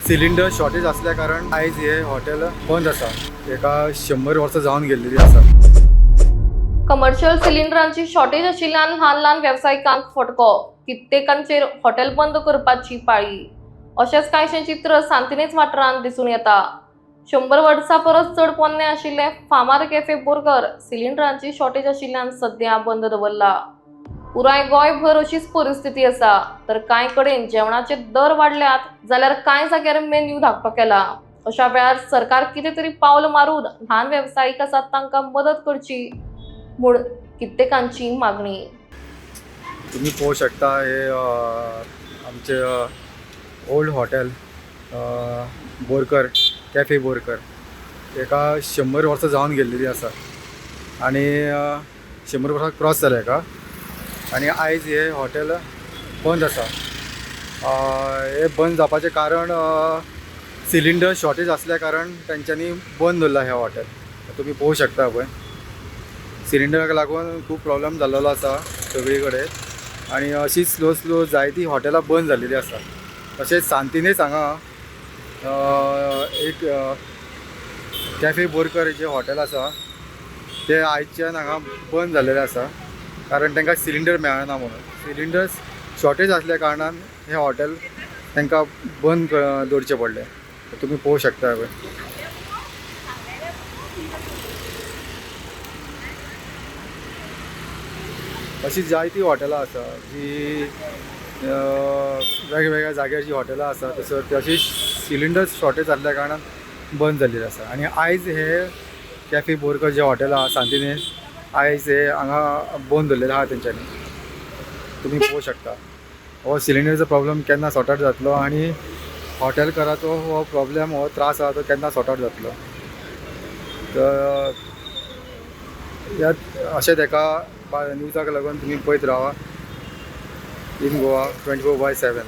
Cylinder shortage असल्या कारण आयज हे हॉटेल बंद आसा. एका 100 वर्सां जावन गेल्लेली आसा. कमर्शियल सिलिंडरांची शॉर्टेज आशिल्ल्यान ल्हान ल्हान वेवसायिकांक फटको. कित्येकांचेर हॉटेल बंद करपाची पाळी. अशेंच कांयशें चित्र सांतिनेज वाठारांत दिसून येता. 100 वर्सां परस चड पोन्ने आशिल्ले फामाद कॅफे बोरकर सिलिंडरांची शॉर्टेज आशिल्ल्यान सध्या बंद दवरला. पुराय गोंयभर अशीच परिस्थिती आसा. तर कांय कडेन जेवणाचे दर वाडल्यात जाल्यार कांय जाग्यार मेन्यू धाकटो केला. अशा वेळार सरकार कितें तरी पावल मारून ल्हान वेवसायीक आसात तांकां मदत करची म्हूण कित्येकांची मागणी. तुम्ही पळोवंक शकता हे आमचे old hotel Borkar cafe Borkar एका 100 वर्सां जावन गेल्लेली आसा आणि 100 वर्सां क्रॉस जाल्या का आणि आयज हे हॉटेल बंद आसा. हे बंद जावपाचें कारण सिलिंडर शॉर्टेज असल्या कारण तेंच्यांनी बंद दवरला हे हॉटेल. तुम्ही पळोवंक शकता पळय सिलिंडराक लागून खूब प्रॉब्लेम जाल्लो आसा सगळी कडेन आणि अशी स्लो जायती हॉटेलां बंद जाल्लेली आसा. तशेंच सांतिनेज हांगा एक कॅफे बोरकर जे हॉटेल आसा ते आयजच्यान हांगा बंद जाल्लेले आसा कारण तांकां सिलिंडर मेळना म्हणून. सिलिंडर शॉर्टेज असल्या कारणान हे हॉटेल तांकां बंद दवरचें पडलें. तुम्ही पळोवंक शकता पळय अशी जायती हॉटेलां आसा जी वेगवेगळ्या जाग्यार जी हॉटेलां आसा तसो अशी सिलिंडर शॉर्टेज असल्या कारणान बंद जाल्लेली आसा. आणि आयज हे कॅफे बोरकर जे हॉटेल आहा सांतिनेज आयज हे हांगा बंद दवरलेले आहा तेंच्यांनी. तुम्ही पळोवंक शकता हो सिलिंडरचो प्रॉब्लेम केन्ना सॉर्ट आवट जातलो आणि हॉटेलकाराचो हो प्रॉब्लेम हो त्रास आहा तो केन्ना सॉर्ट आवट जातलो. तर ह्या अशें तेका न्यूजाक लागून तुम्ही पळयत रावा इन गोवा 24/7.